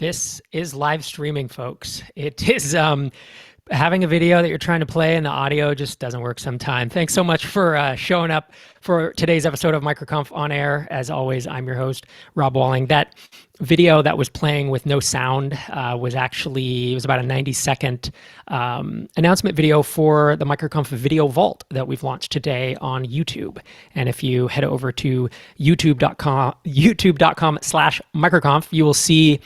This is live streaming, folks. It is having a video that you're trying to play and the audio just doesn't work sometimes. Thanks so much for showing up for today's episode of MicroConf On Air. As always, I'm your host, Rob Walling. That video that was playing with no sound was about a 90-second announcement video for the MicroConf Video Vault that we've launched today on YouTube. And if you head over to youtube.com/microconf, you will see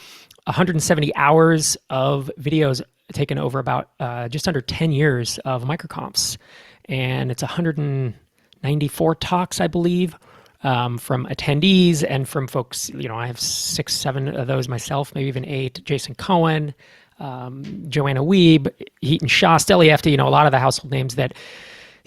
170 hours of videos taken over about just under 10 years of MicroConfs. And it's 194 talks, I believe, from attendees and from folks. I have 6, 7 of those myself, maybe even 8. Jason Cohen, Joanna Wiebe, Heaton Shaw, Steli Efti, a lot of the household names that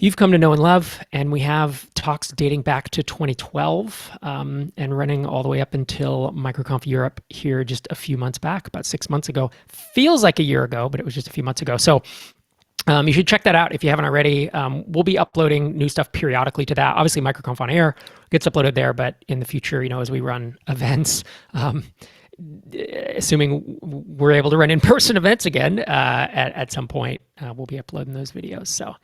you've come to know and love. And we have talks dating back to 2012 and running all the way up until MicroConf Europe here just a few months back, about 6 months ago. Feels like a year ago, but it was just a few months ago. So you should check that out if you haven't already. We'll be uploading new stuff periodically to that. Obviously, MicroConf On Air gets uploaded there, but in the future, as we run events, assuming we're able to run in-person events again at some point, we'll be uploading those videos. So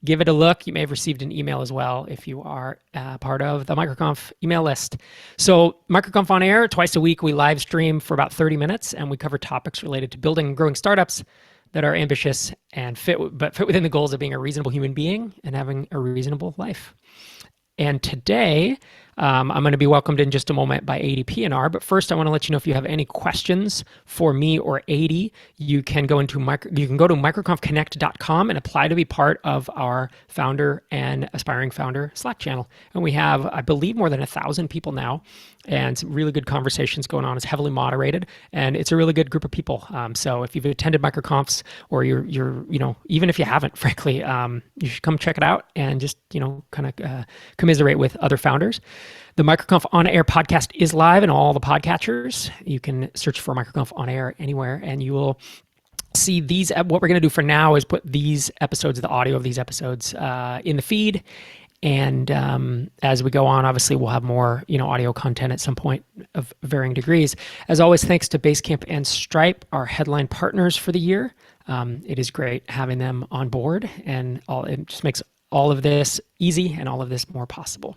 give it a look. You may have received an email as well if you are part of the MicroConf email list. So MicroConf On Air, twice a week, we live stream for about 30 minutes, and we cover topics related to building and growing startups that are ambitious and fit within the goals of being a reasonable human being and having a reasonable life. And today, I'm going to be welcomed in just a moment by Adii Pienaar. But first, I want to let you know if you have any questions for me or Adii, you can go to microconfconnect.com and apply to be part of our founder and aspiring founder Slack channel. And we have, I believe, more than 1,000 people now, and some really good conversations going on. It's heavily moderated, and it's a really good group of people. So if you've attended MicroConfs, or you're even if you haven't, frankly, you should come check it out and just kind of commiserate with other founders. The MicroConf On Air podcast is live in all the podcatchers. You can search for MicroConf On Air anywhere, and you will see these. What we're going to do for now is put these episodes, the audio of these episodes, in the feed. And as we go on, obviously, we'll have more audio content at some point of varying degrees. As always, thanks to Basecamp and Stripe, our headline partners for the year. It is great having them on board, and it just makes all of this easy and all of this more possible.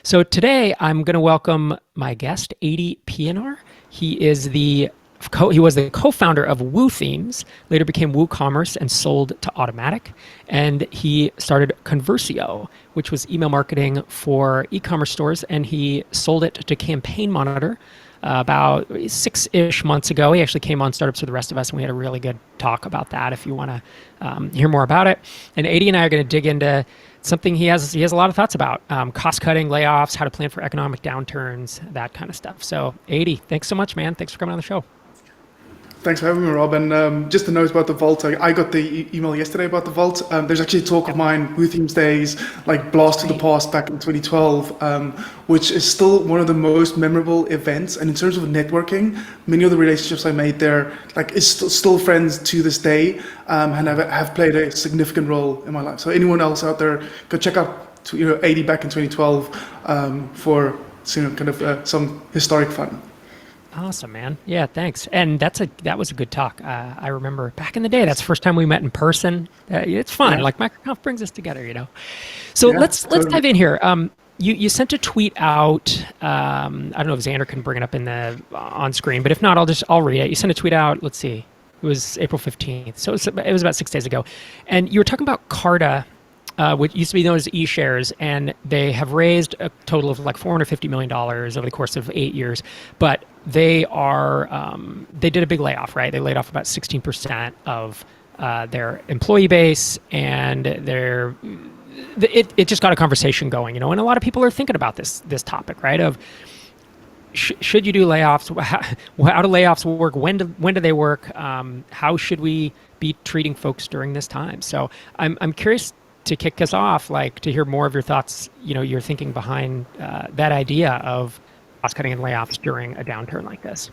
So today, I'm going to welcome my guest, Adii Pienaar. He was the co-founder of Woo Themes, later became WooCommerce and sold to Automatic. And he started Conversio, which was email marketing for e-commerce stores, and he sold it to Campaign Monitor about 6-ish months ago. He actually came on Startups for the Rest of Us, and we had a really good talk about that if you want to hear more about it. And Adii and I are going to dig into something he has a lot of thoughts about, cost-cutting, layoffs, how to plan for economic downturns, that kind of stuff. So Adii, thanks so much, man. Thanks for coming on the show. Thanks for having me, Rob. And just a note about the Vault. I got the email yesterday about the Vault. There's actually a talk of mine, Woo Themes Days, like Blast to the Past back in 2012, which is still one of the most memorable events. And in terms of networking, many of the relationships I made there, is still friends to this day, and have played a significant role in my life. So anyone else out there, go check out Adii back in 2012 for some historic fun. Awesome, man. Yeah, thanks. And that was a good talk. I remember back in the day, that's the first time we met in person. It's fun. Yeah. MicroConf brings us together, So yeah, let's dive in here. You sent a tweet out. I don't know if Xander can bring it up on screen, but if not, I'll read it. You sent a tweet out. Let's see. It was April 15th. So it was about 6 days ago. And you were talking about Carta, which used to be known as eShares, and they have raised a total of $450 million over the course of 8 years. But they did a big layoff, right? They laid off about 16% of their employee base, and it just got a conversation going, and a lot of people are thinking about this topic, right? Of should you do layoffs? How do layoffs work? When do they work? How should we be treating folks during this time? So I'm curious to kick us off, to hear more of your thoughts, your thinking behind that idea of cost cutting and layoffs during a downturn like this.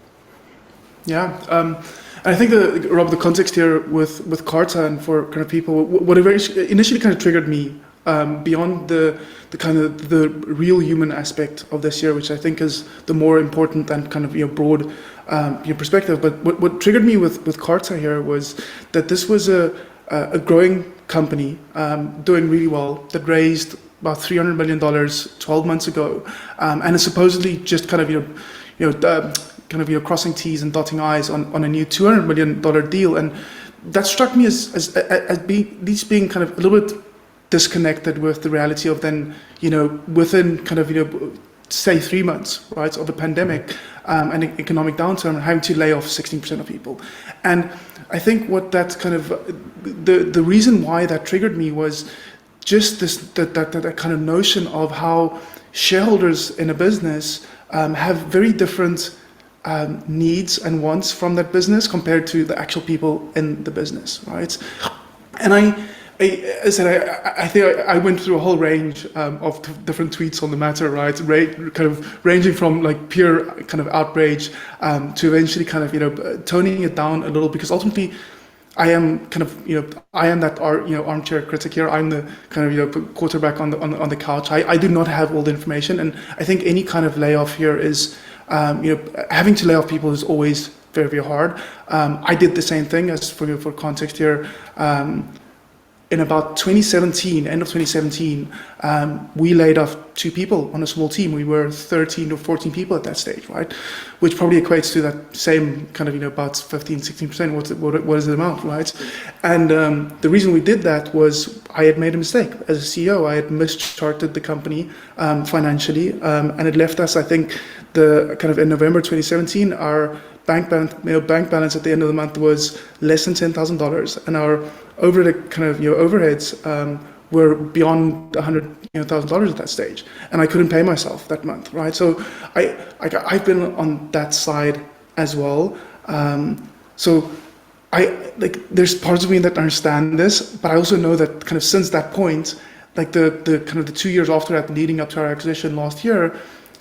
Yeah, I think Rob, the context here with Carta and for kind of people, what initially kind of triggered me beyond the kind of the real human aspect of this year, which I think is the more important and kind of broad your perspective. But what triggered me with Carta here was that this was a growing company doing really well that raised about $300 million 12 months ago, and is supposedly just kind of crossing T's and dotting I's on a new $200 million deal. And that struck me as being kind of a little bit disconnected with the reality of then, within kind of, say 3 months, right, of a pandemic and economic downturn, having to lay off 16% of people. And I think what that kind of, the reason why that triggered me was just that kind of notion of how shareholders in a business have very different needs and wants from that business compared to the actual people in the business, right? And I said, I think I went through a whole range of different tweets on the matter, right? Kind of ranging from like pure kind of outrage to eventually kind of, toning it down a little, because ultimately I am kind of, I am that armchair critic here. I'm the kind of, quarterback on the couch. I do not have all the information. And I think any kind of layoff here is, having to lay off people is always very, very hard. I did the same thing, as for context here. In about 2017, end of 2017, we laid off 2 people on a small team. We were 13 or 14 people at that stage, right? Which probably equates to that same kind of, about 15, 16%. What is the amount, right? And the reason we did that was I had made a mistake. As a CEO, I had mischarted the company financially, and it left us, I think, in November 2017, our bank balance at the end of the month was less than $10,000, and our overheads were beyond $100,000 at that stage, and I couldn't pay myself that month, right? So I've been on that side as well. So there's parts of me that understand this, but I also know that kind of since that point, like the kind of the 2 years after that, leading up to our acquisition last year,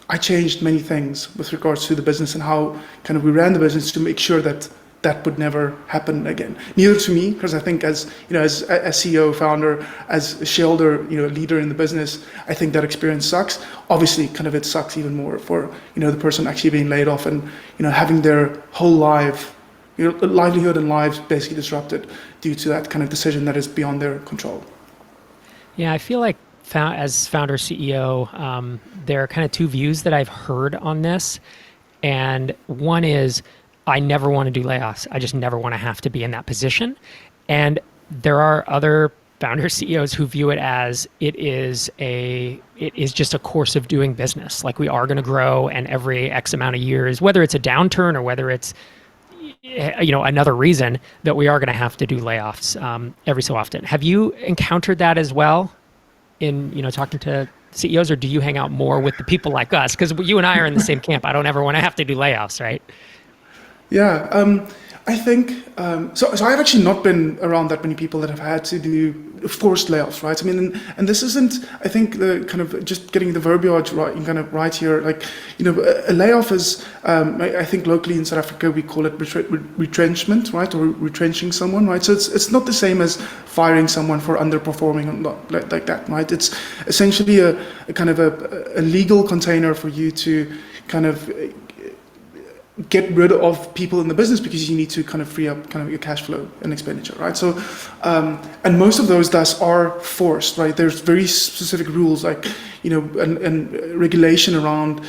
I changed many things with regards to the business and how kind of we ran the business to make sure that that would never happen again. Neither to me, because I think as CEO, founder, as a shareholder, leader in the business, I think that experience sucks. Obviously, kind of it sucks even more for the person actually being laid off and having their whole life, livelihood and lives basically disrupted due to that kind of decision that is beyond their control. Yeah, I feel like as founder CEO, there are kind of 2 views that I've heard on this. And one is, I never want to do layoffs. I just never want to have to be in that position. And there are other founder CEOs who view it as it is just a course of doing business. Like, we are going to grow, and every X amount of years, whether it's a downturn or whether it's another reason, that we are going to have to do layoffs every so often. Have you encountered that as well in talking to CEOs, or do you hang out more with the people like us? Because you and I are in the same camp. I don't ever want to have to do layoffs, right? Yeah, I think so. I've actually not been around that many people that have had to do forced layoffs, right? I mean, and this isn't. I think the kind of just getting the verbiage right here. Like, a layoff is. I think locally in South Africa we call it retrenchment, right, or retrenching someone, right? So it's not the same as firing someone for underperforming, or not like that, right? It's essentially a kind of a legal container for you to kind of get rid of people in the business because you need to kind of free up kind of your cash flow and expenditure, right? So, and most of those thus are forced, right? There's very specific rules, like, and regulation around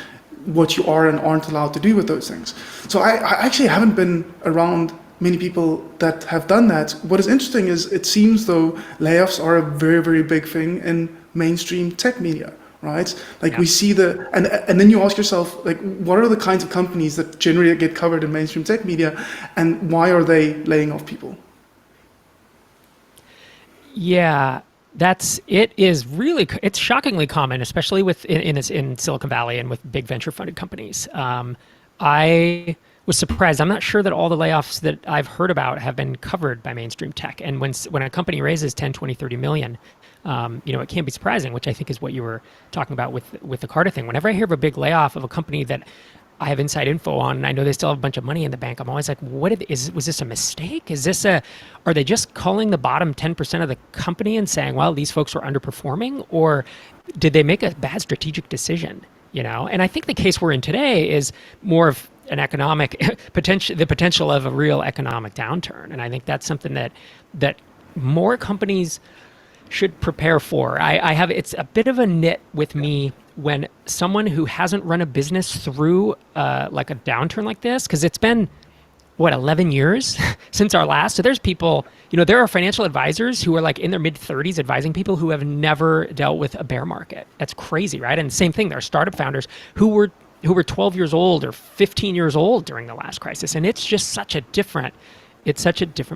what you are and aren't allowed to do with those things. So I actually haven't been around many people that have done that. What is interesting is it seems though layoffs are a very, very big thing in mainstream tech media. Right? Like, yeah. We see and then you ask yourself, like, what are the kinds of companies that generally get covered in mainstream tech media, and why are they laying off people? Yeah, it's shockingly common, especially in Silicon Valley and with big venture funded companies. I was surprised. I'm not sure that all the layoffs that I've heard about have been covered by mainstream tech. And when a company raises 10, 20, 30 million, it can be surprising, which I think is what you were talking about with the Carta thing. Whenever I hear of a big layoff of a company that I have inside info on, and I know they still have a bunch of money in the bank. I'm always like, was this a mistake? Are they just calling the bottom 10% of the company and saying, well, these folks were underperforming, or did they make a bad strategic decision? And I think the case we're in today is more of an economic potential, the potential of a real economic downturn, and I think that's something that more companies should prepare for. It's a bit of a nit with me when someone who hasn't run a business through like a downturn like this, because it's been 11 years since our last. So there's people, there are financial advisors who are like in their mid 30s advising people who have never dealt with a bear market. That's crazy, right? And same thing, there are startup founders who were 12 years old or 15 years old during the last crisis. And it's just such a different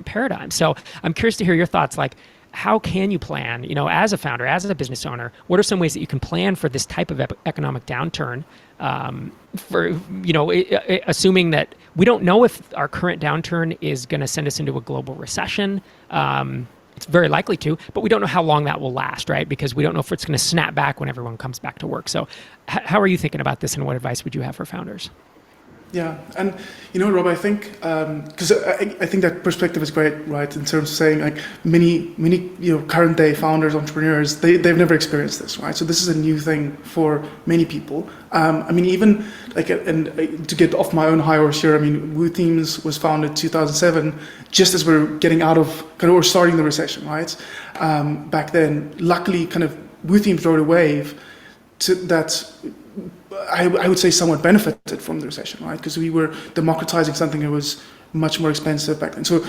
paradigm. So I'm curious to hear your thoughts, like, how can you plan, as a founder, as a business owner, what are some ways that you can plan for this type of economic downturn? Assuming that we don't know if our current downturn is going to send us into a global recession. It's very likely to, but we don't know how long that will last, right? Because we don't know if it's going to snap back when everyone comes back to work. So how are you thinking about this, and what advice would you have for founders? Yeah, and Rob, I think because I think that perspective is great, right? In terms of saying like many current day founders, entrepreneurs, they've never experienced this, right? So this is a new thing for many people. Even like, and to get off my own high horse here, Woo Themes was founded 2007, just as we're getting out of or starting the recession, right? Back then, luckily, Woo Themes rode a wave that I would say somewhat benefited from the recession, right? Because we were democratizing something that was much more expensive back then. So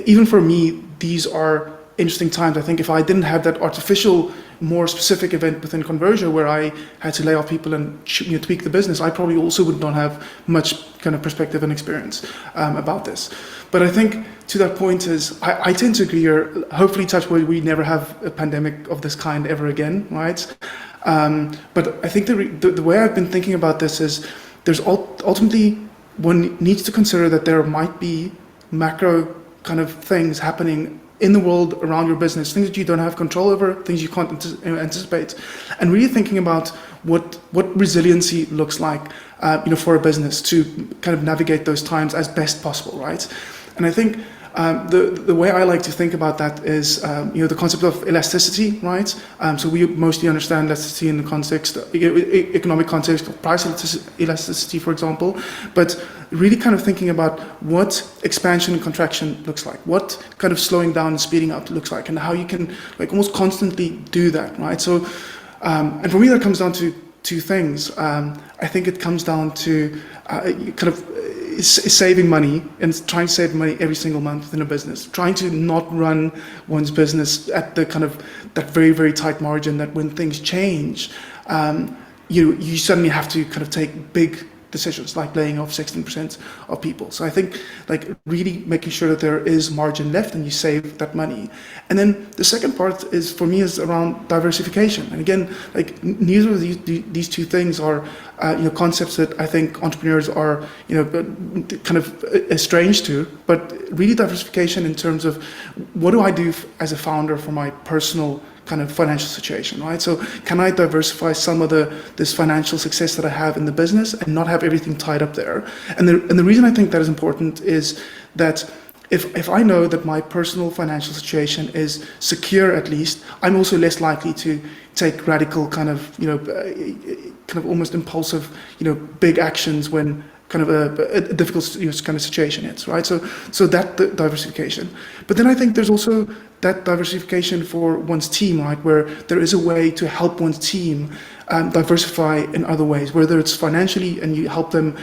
even for me, these are interesting times. I think if I didn't have that artificial, more specific event within Conversia where I had to lay off people and tweak the business, I probably also would not have much perspective and experience about this. But I think to that point is, I tend to agree here, hopefully touch wood, we never have a pandemic of this kind ever again, right? But I think the way I've been thinking about this is there's ultimately one needs to consider that there might be macro things happening in the world around your business, things that you don't have control over, things you can't anticipate, and really thinking about what resiliency looks like, for a business to navigate those times as best possible, right? And I think the way I like to think about that is, the concept of elasticity, right? So we mostly understand elasticity in the context, economic context of price elasticity, for example, but really thinking about what expansion and contraction looks like, what slowing down and speeding up looks like, and how you can almost constantly do that, right? So, and for me, that comes down to two things. I think it comes down to is saving money and trying to save money every single month within a business, trying to not run one's business at the that very, very tight margin that when things change, you suddenly have to take big decisions like laying off 16% of people. So I think really making sure that there is margin left and you save that money. And then the second part is, for me, is around diversification. And again, neither of these two things are concepts that I think entrepreneurs are estranged to, but really diversification in terms of what do I do as a founder for my personal financial situation, right? So can I diversify some of this financial success that I have in the business and not have everything tied up there? And the reason I think that is important is that if I know that my personal financial situation is secure, at least, I'm also less likely to take radical almost impulsive, big actions when a difficult situation hits, right? So that diversification. But then I think there's also that diversification for one's team, right? Where there is a way to help one's team diversify in other ways, whether it's financially and you help them,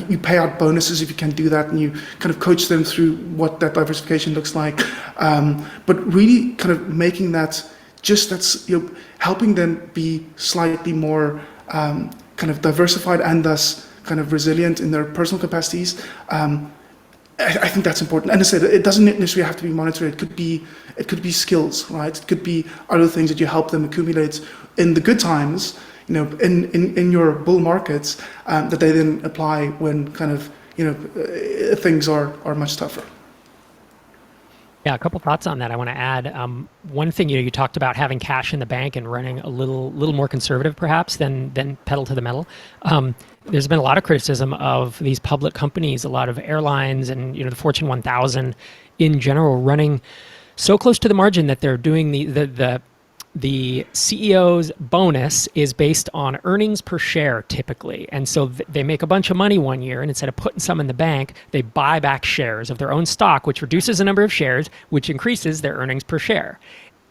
you pay out bonuses if you can do that, and you coach them through what that diversification looks like. But really making that that's helping them be slightly more diversified and thus resilient in their personal capacities. I think that's important. And I said, it doesn't necessarily have to be monetary. It could be skills, right? It could be other things that you help them accumulate in the good times, in your bull markets, that they then apply when things are much tougher. Yeah, a couple thoughts on that I want to add. One thing, you talked about having cash in the bank and running a little more conservative, perhaps, than pedal to the metal. There's been a lot of criticism of these public companies, a lot of airlines, and the Fortune 1000 in general running so close to the margin that they're doing the CEO's bonus is based on earnings per share typically. And so they make a bunch of money one year, and instead of putting some in the bank, they buy back shares of their own stock, which reduces the number of shares, which increases their earnings per share.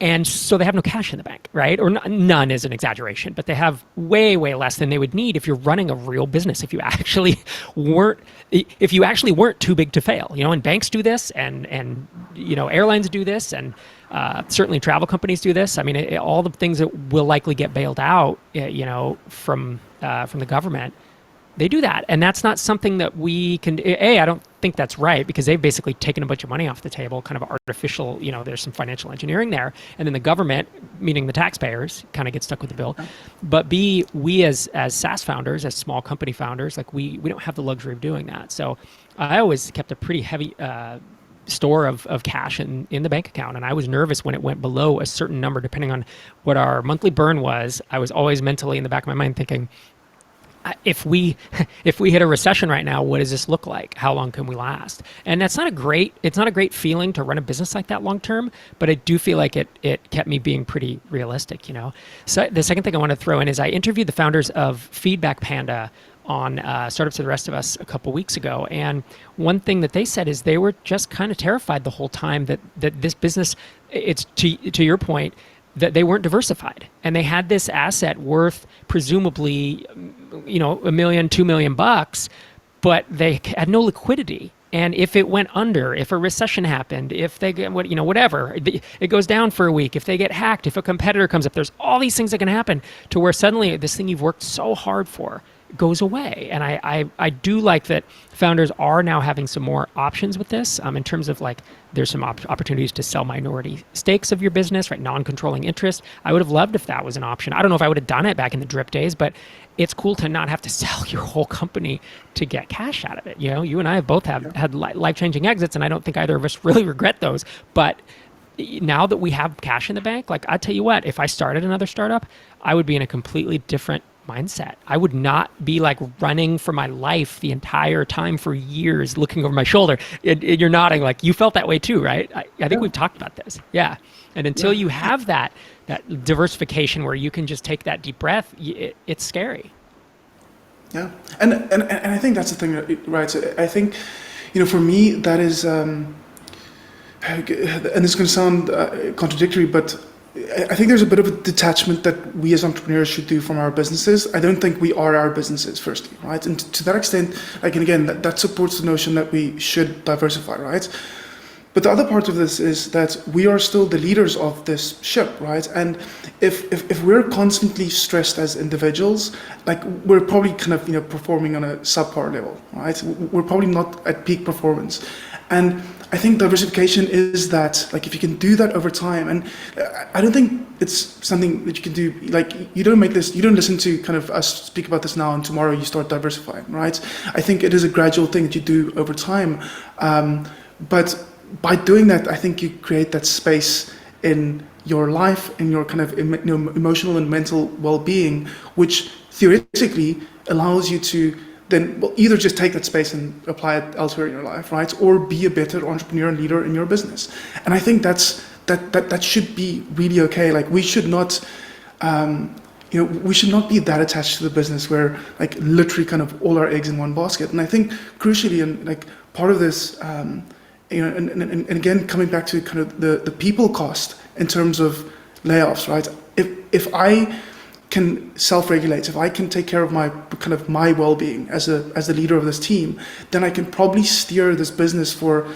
And so they have no cash in the bank, right? Or none is an exaggeration, but they have way, way less than they would need if you're running a real business. Weren't, if you actually weren't too big to fail, and banks do this, and airlines do this, and certainly travel companies do this. I mean, all the things that will likely get bailed out, from the government, they do that. And that's not something that we can, I don't think that's right, because they've basically taken a bunch of money off the table, kind of artificial, there's some financial engineering there. And then the government, meaning the taxpayers, kind of get stuck with the bill. But B, we as SaaS founders, as small company founders, like we don't have the luxury of doing that. So I always kept a pretty heavy store of cash in the bank account. And I was nervous when it went below a certain number, depending on what our monthly burn was. I was always mentally in the back of my mind thinking, if we hit a recession right now, what does this look like? How long can we last? And it's not a great feeling to run a business like that long term, but I do feel like it kept me being pretty realistic, So the second thing I want to throw in is I interviewed the founders of Feedback Panda on Startups to the Rest of Us a couple weeks ago. And one thing that they said is they were just kind of terrified the whole time that this business, it's to your point, that they weren't diversified, and they had this asset worth presumably, $1 million, $2 million, but they had no liquidity. And if it went under, if a recession happened, if they get whatever, it goes down for a week, if they get hacked, if a competitor comes up, there's all these things that can happen to where suddenly this thing you've worked so hard for goes away. And I do like that founders are now having some more options with this, in terms of like there's some opportunities to sell minority stakes of your business, right? Non-controlling interest. I would have loved if that was an option. I don't know if I would have done it back in the drip days, but it's cool to not have to sell your whole company to get cash out of it. You and I have both had life-changing exits, and I don't think either of us really regret those. But now that we have cash in the bank, like I tell you what, if I started another startup, I would be in a completely different mindset. I would not be like running for my life the entire time for years, looking over my shoulder. You're nodding like you felt that way too, right? I think we've talked about this. Yeah. And until you have that diversification where you can just take that deep breath, it's scary. Yeah. And I think that's the thing, right? So I think, for me, that is, and it's going to sound contradictory, but I think there's a bit of a detachment that we as entrepreneurs should do from our businesses. I don't think we are our businesses, firstly, right? And to that extent, like, and again, that supports the notion that we should diversify, right? But the other part of this is that we are still the leaders of this ship, right? And if we're constantly stressed as individuals, like we're probably kind of performing on a subpar level, right? We're probably not at peak performance. And I think diversification is that, like, if you can do that over time, and I don't think it's something that you can do, like, you don't listen to kind of us speak about this now and tomorrow you start diversifying, right? I think it is a gradual thing that you do over time. But by doing that, I think you create that space in your life, in your kind of emotional and mental well-being, which theoretically allows you to then either just take that space and apply it elsewhere in your life, right? Or be a better entrepreneur and leader in your business. And I think that should be really okay. Like we should not, we should not be that attached to the business where like literally kind of all our eggs in one basket. And I think crucially, and like part of this, and again, coming back to kind of the people cost in terms of layoffs, right? If I can self-regulate, if I can take care of my well-being as the leader of this team, then I can probably steer this business for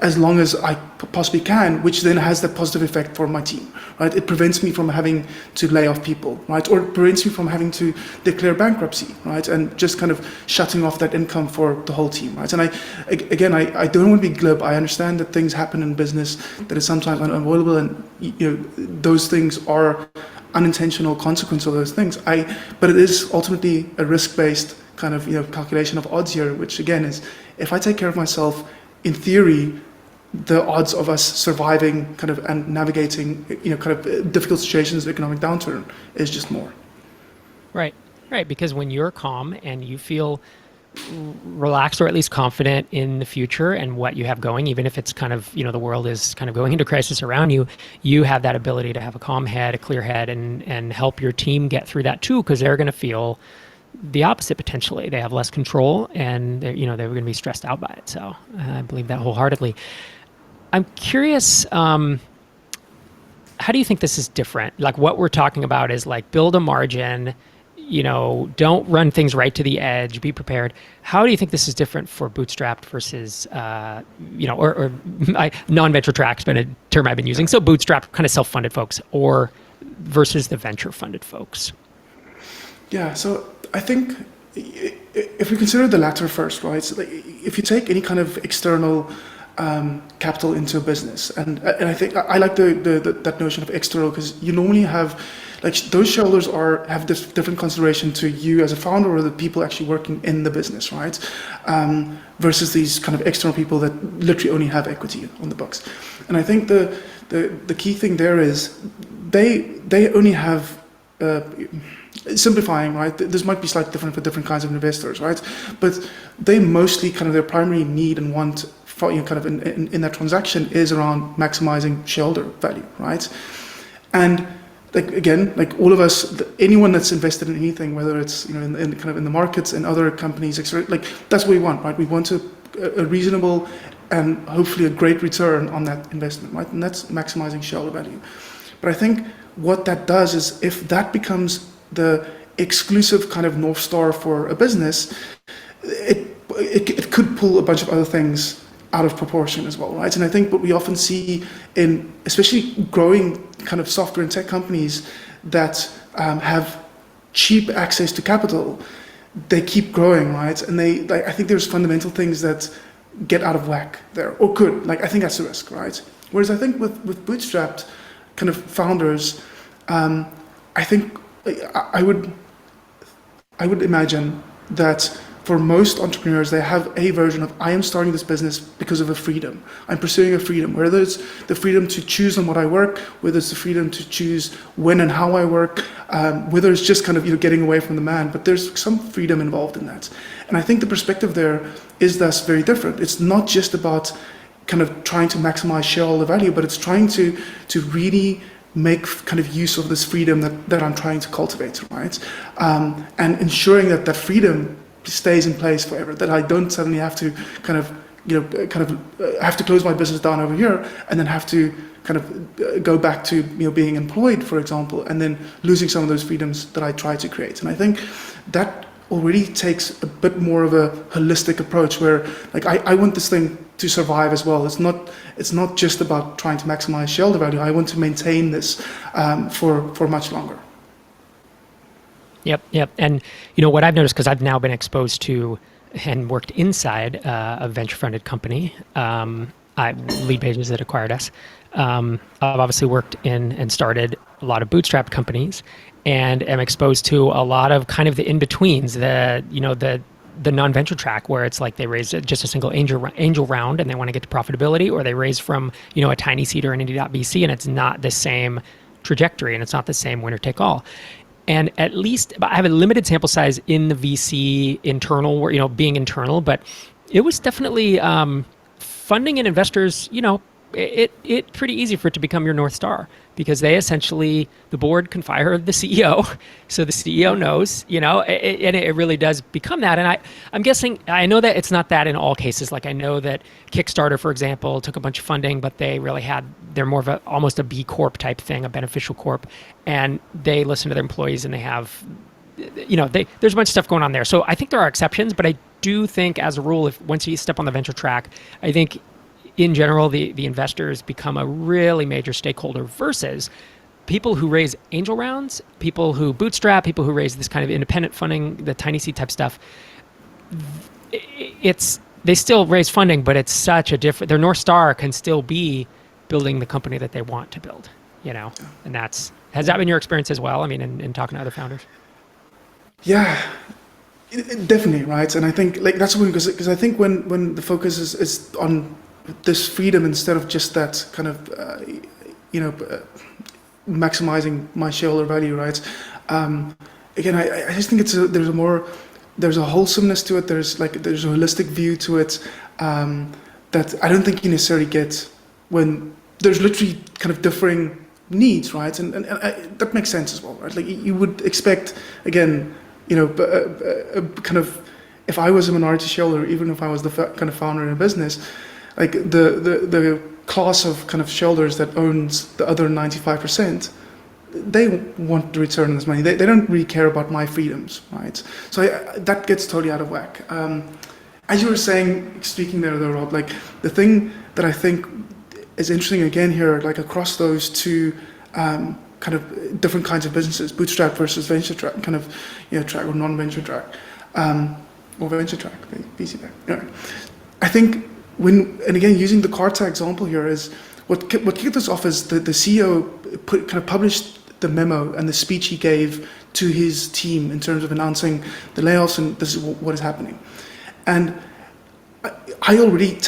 as long as I possibly can, which then has that positive effect for my team, right? It prevents me from having to lay off people, right? Or it prevents me from having to declare bankruptcy, right? And just kind of shutting off that income for the whole team, right? And I don't want to be glib. I understand that things happen in business that is sometimes unavoidable, and those things are unintentional consequence of those things. But it is ultimately a risk-based kind of calculation of odds here, which again is, if I take care of myself, in theory, the odds of us surviving kind of and navigating, kind of difficult situations, economic downturn, is just more. Right. Right. Because when you're calm and you feel relaxed or at least confident in the future and what you have going, even if it's kind of, the world is kind of going into crisis around you, you have that ability to have a calm head, a clear head, and help your team get through that too, because they're going to feel the opposite potentially. They have less control and they're going to be stressed out by it. So I believe that wholeheartedly. I'm curious, how do you think this is different? Like what we're talking about is like build a margin, don't run things right to the edge, be prepared. How do you think this is different for bootstrapped versus, or non-venture track's been a term I've been using. So bootstrapped kind of self-funded folks or versus the venture funded folks? Yeah, so I think if we consider the latter first, right? So like if you take any kind of external capital into a business, and I think I like that notion of external, because you normally have like those shareholders have this different consideration to you as a founder or the people actually working in the business, right? Versus these kind of external people that literally only have equity on the books. And I think the key thing there is they only have simplifying, right? This might be slightly different for different kinds of investors, right? But they mostly kind of their primary need and want for, kind of in that transaction is around maximizing shareholder value, right? And like again, like all of us, anyone that's invested in anything, whether it's in kind of in the markets and other companies, like that's what we want, right? We want a reasonable and hopefully a great return on that investment, right? And that's maximizing shareholder value. But I think what that does is if that becomes the exclusive kind of North Star for a business, it could pull a bunch of other things out of proportion as well, right? And I think what we often see in, especially growing kind of software and tech companies that have cheap access to capital, they keep growing, right? And I think there's fundamental things that get out of whack there, or could, I think that's the risk, right? Whereas I think with bootstrapped kind of founders, I think I would imagine that for most entrepreneurs, they have a version of, I am starting this business because of a freedom. I'm pursuing a freedom, whether it's the freedom to choose on what I work, whether it's the freedom to choose when and how I work, whether it's just kind of getting away from the man, but there's some freedom involved in that. And I think the perspective there is thus very different. It's not just about kind of trying to maximize shareholder value, but it's trying to really make kind of use of this freedom that I'm trying to cultivate, right? And ensuring that freedom stays in place forever, that I don't suddenly have to have to close my business down over here and then have to kind of go back to being employed, for example, and then losing some of those freedoms that I try to create. And I think that already takes a bit more of a holistic approach where I want this thing to survive as well. It's not just about trying to maximize shareholder value. I want to maintain this for much longer. Yep. And what I've noticed, because I've now been exposed to and worked inside a venture-funded company, Lead Pages that acquired us. I've obviously worked in and started a lot of bootstrap companies, and am exposed to a lot of kind of the in-betweens, the non-venture track, where it's like they raise just a single angel round and they want to get to profitability, or they raise from a tiny seed or an indie.vc, and it's not the same trajectory and it's not the same winner take all. And at least I have a limited sample size in the VC internal, being internal, but it was definitely funding and investors, it pretty easy for it to become your North Star, because they essentially, the board can fire the CEO. So the CEO knows, and it really does become that. And I'm guessing, I know that it's not that in all cases. Like I know that Kickstarter, for example, took a bunch of funding, but they're more of almost a B Corp type thing, a beneficial corp. And they listen to their employees and they have, there's a bunch of stuff going on there. So I think there are exceptions, but I do think as a rule, once you step on the venture track, I think in general, the investors become a really major stakeholder versus people who raise angel rounds, people who bootstrap, people who raise this kind of independent funding, the tiny seed type stuff. They still raise funding, but it's such a different, their North Star can still be building the company that they want to build, and has that been your experience as well? I mean, in talking to other founders? Yeah, definitely, right. And I think that's when, because I think when the focus is on this freedom instead of just that kind of, maximizing my shareholder value, right? Again, I just think there's a wholesomeness to it. There's a holistic view to it that I don't think you necessarily get when there's literally kind of differing needs, right? And that makes sense as well, right? Like you would expect, again, kind of, if I was a minority shareholder, even if I was the kind of founder in a business, like the class of kind of shareholders that owns the other 95%, they want the return on this money. They don't really care about my freedoms, right? So that gets totally out of whack. As you were saying, speaking there though, Rob, like the thing that I think is interesting again here, like across those two kind of different kinds of businesses, bootstrap versus venture track, kind of track or non-venture track, or venture track, VC track. I think and again using the Carta example here is what kicked us off is the CEO kind of published the memo and the speech he gave to his team in terms of announcing the layoffs and this is what is happening. And I already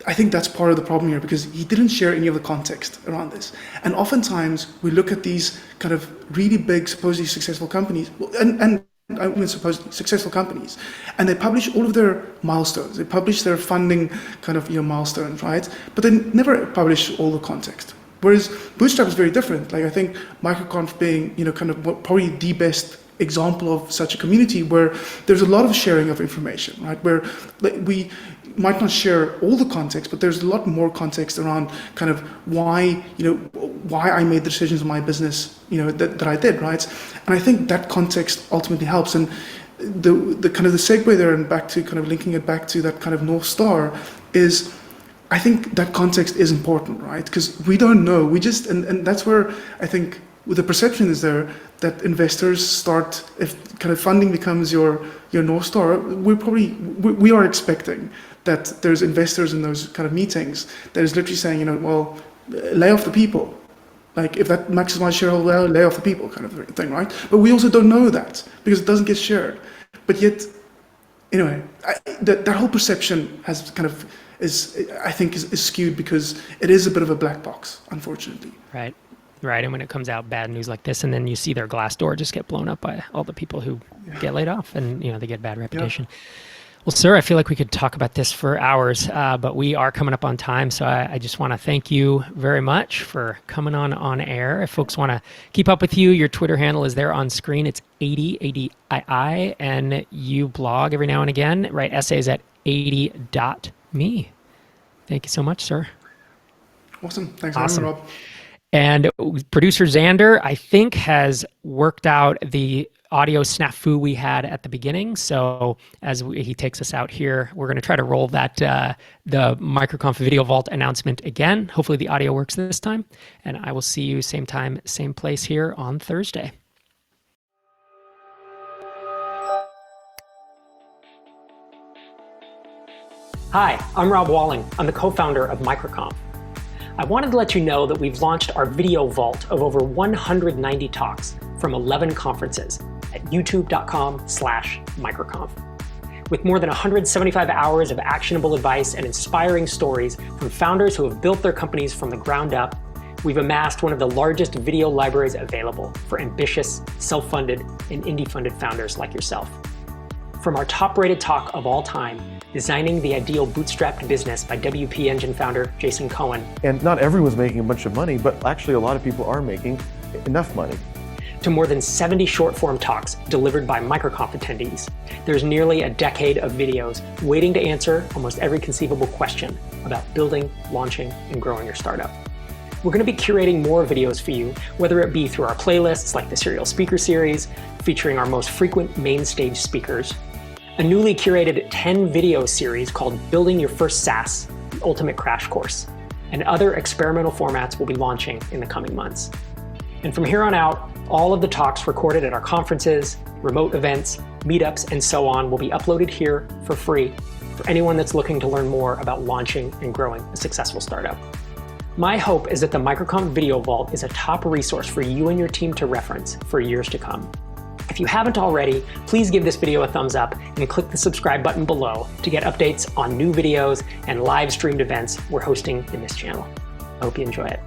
I think that's part of the problem here because he didn't share any of the context around this. And oftentimes we look at these kind of really big, supposedly successful companies, and I mean supposedly successful companies, and they publish all of their milestones. They publish their funding kind of milestones, right? But they never publish all the context. Whereas Bootstrap is very different. Like I think MicroConf being kind of probably the best example of such a community where there's a lot of sharing of information, right? Where we might not share all the context, but there's a lot more context around kind of why I made the decisions in my business, that I did, right? And I think that context ultimately helps. And the kind of the segue there and back to kind of linking it back to that kind of North Star is, I think that context is important, right? Because we don't know. We just, and that's where I think the perception is there that investors start, if kind of funding becomes your North Star, we are expecting that there's investors in those kind of meetings that is literally saying, well, lay off the people. Like if that maximizes shareholder value, lay off the people kind of thing, right? But we also don't know that because it doesn't get shared. But yet, anyway, that whole perception has kind of I think is skewed because it is a bit of a black box, unfortunately. Right. And when it comes out bad news like this, and then you see their glass door just get blown up by all the people who get laid off, and they get bad reputation. Yeah. Well, sir, I feel like we could talk about this for hours, but we are coming up on time. So I just want to thank you very much for coming on air. If folks want to keep up with you, your Twitter handle is there on screen. It's Adii, ADII, and you blog every now and again, write essays at adii.me. Thank you so much, sir. Awesome. Thanks for having me, Rob. And producer Xander, I think, has worked out the audio snafu we had at the beginning. So as he takes us out here, we're going to try to roll that the MicroConf Video Vault announcement again. Hopefully the audio works this time. And I will see you same time, same place here on Thursday. Hi, I'm Rob Walling. I'm the co-founder of MicroConf. I wanted to let you know that we've launched our video vault of over 190 talks from 11 conferences at youtube.com/microconf. With more than 175 hours of actionable advice and inspiring stories from founders who have built their companies from the ground up, we've amassed one of the largest video libraries available for ambitious, self-funded, and indie-funded founders like yourself. From our top-rated talk of all time, Designing the Ideal Bootstrapped Business by WP Engine founder Jason Cohen. And not everyone's making a bunch of money, but actually a lot of people are making enough money. To more than 70 short-form talks delivered by MicroConf attendees, there's nearly a decade of videos waiting to answer almost every conceivable question about building, launching, and growing your startup. We're going to be curating more videos for you, whether it be through our playlists like the Serial Speaker Series, featuring our most frequent main stage speakers, a newly curated 10-video series called Building Your First SaaS, the Ultimate Crash Course, and other experimental formats will be launching in the coming months. And from here on out, all of the talks recorded at our conferences, remote events, meetups, and so on will be uploaded here for free for anyone that's looking to learn more about launching and growing a successful startup. My hope is that the MicroConf Video Vault is a top resource for you and your team to reference for years to come. If If you haven't already, please give this video a thumbs up and click the subscribe button below to get updates on new videos and live streamed events we're hosting in this channel. I hope you enjoy it.